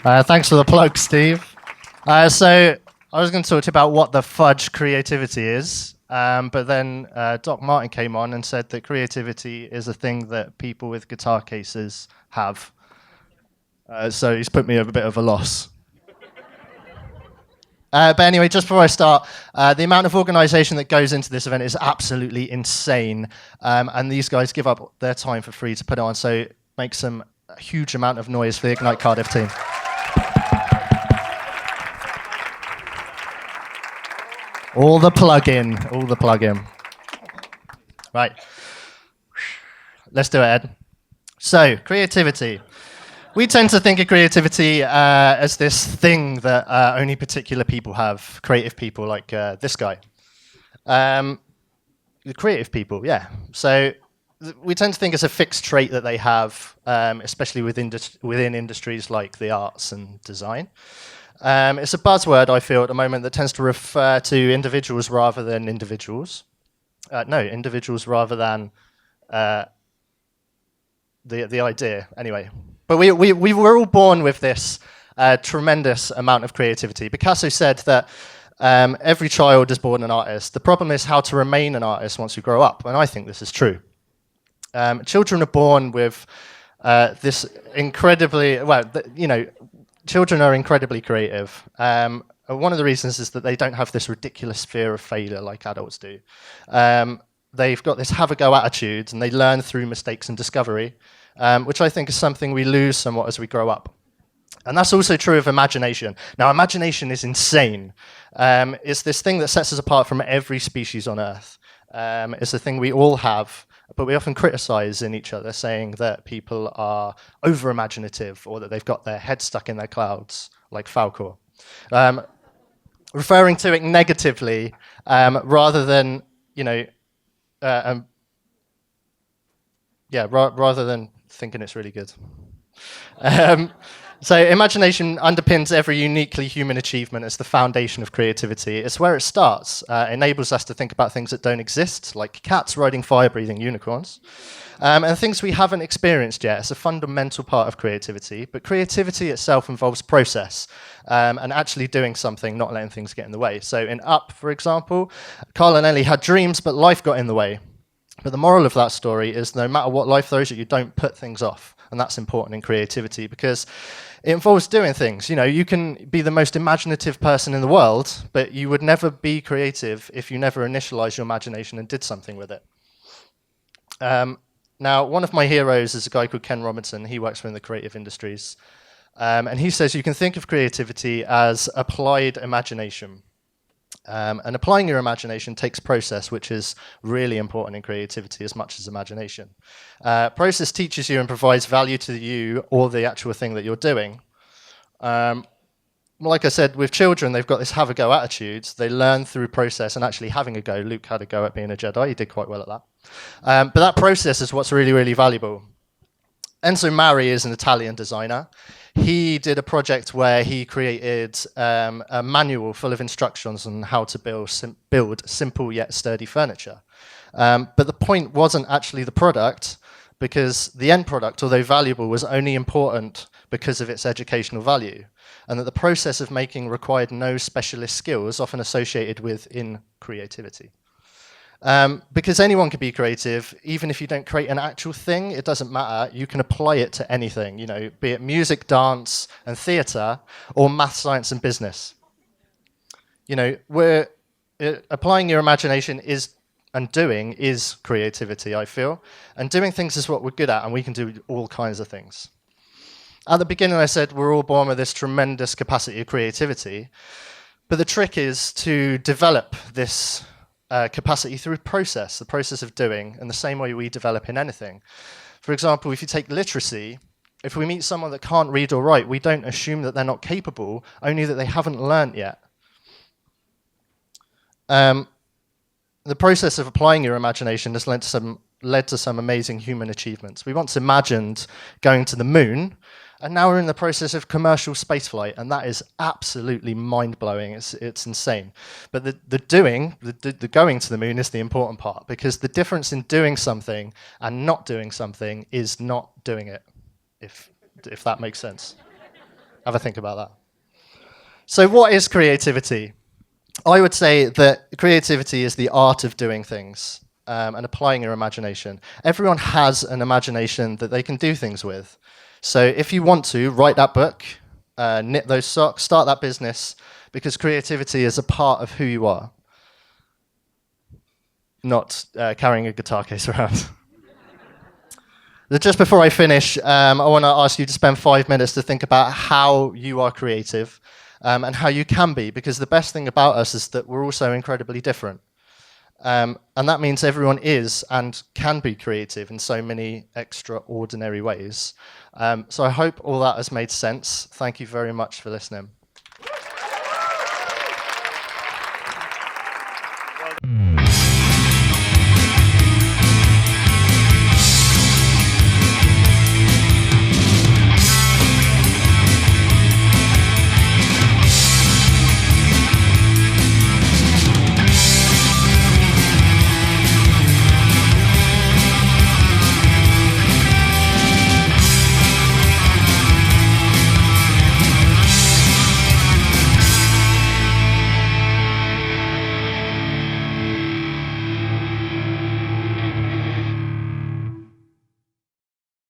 Thanks for the plug, Steve. So I was going to talk to you about what the fudge creativity is, but then Doc Martin came on and said that creativity is a thing that people with guitar cases have. So he's put me at a bit of a loss. But anyway, just before I start, the amount of organisation that goes into this event is absolutely insane, and these guys give up their time for free to put it on, so make some huge amount of noise for the Ignite Cardiff team. All the plug-in. Right. Let's do it, Ed. So, creativity. We tend to think of creativity as this thing that only particular people have, creative people like this guy. The creative people, yeah. So, we tend to think it's a fixed trait that they have, especially within industries like the arts and design. It's a buzzword, I feel, at the moment that tends to refer to individuals rather than individuals. Individuals rather than the idea, anyway. But we were all born with this tremendous amount of creativity. Picasso said that every child is born an artist. The problem is how to remain an artist once you grow up, and I think this is true. Children are born with this incredibly, children are incredibly creative. One of the reasons is that they don't have this ridiculous fear of failure like adults do. They've got this have-a-go attitude, and they learn through mistakes and discovery, which I think is something we lose somewhat as we grow up. And that's also true of imagination. Now, imagination is insane. It's this thing that sets us apart from every species on Earth. It's a thing we all have, but we often criticize in each other, saying that people are over-imaginative or that they've got their head stuck in their clouds, like Falcor. Referring to it negatively, rather than, rather than thinking it's really good. So imagination underpins every uniquely human achievement. It's the foundation of creativity. It's where it starts. It enables us to think about things that don't exist, like cats riding fire-breathing unicorns, and things we haven't experienced yet. It's a fundamental part of creativity, but creativity itself involves process and actually doing something, not letting things get in the way. So in Up, for example, Carl and Ellie had dreams, but life got in the way. But the moral of that story is no matter what life throws at you, don't put things off. And that's important in creativity because it involves doing things. You can be the most imaginative person in the world, but you would never be creative if you never initialized your imagination and did something with it. Now, one of my heroes is a guy called Ken Robinson. He works within the creative industries. And he says you can think of creativity as applied imagination. And applying your imagination takes process, which is really important in creativity as much as imagination. Process teaches you and provides value to you or the actual thing that you're doing. Like I said, with children, they've got this have-a-go attitude. They learn through process and actually having a go. Luke had a go at being a Jedi. He did quite well at that. But that process is what's really, really valuable. Enzo Mari is an Italian designer. He did a project where he created a manual full of instructions on how to build simple yet sturdy furniture. But the point wasn't actually the product, because the end product, although valuable, was only important because of its educational value, and that the process of making required no specialist skills often associated with creativity. Because anyone can be creative, even if you don't create an actual thing, it doesn't matter. You can apply it to anything, be it music, dance, and theatre, or math, science, and business. Applying your imagination and doing is creativity, I feel. And doing things is what we're good at, and we can do all kinds of things. At the beginning, I said we're all born with this tremendous capacity of creativity, but the trick is to develop this capacity through process, the process of doing, in the same way we develop in anything. For example, if you take literacy, if we meet someone that can't read or write, we don't assume that they're not capable, only that they haven't learnt yet. The process of applying your imagination has led to some amazing human achievements. We once imagined going to the moon, and now we're in the process of commercial spaceflight, and that is absolutely mind-blowing. It's insane. But the going to the moon is the important part, because the difference in doing something and not doing something is not doing it, if that makes sense. Have a think about that. So what is creativity? I would say that creativity is the art of doing things and applying your imagination. Everyone has an imagination that they can do things with. So if you want to, write that book, knit those socks, start that business, because creativity is a part of who you are, not carrying a guitar case around. Just before I finish, I want to ask you to spend 5 minutes to think about how you are creative and how you can be, because the best thing about us is that we're all so incredibly different. And that means everyone is and can be creative in so many extraordinary ways. So I hope all that has made sense. Thank you very much for listening.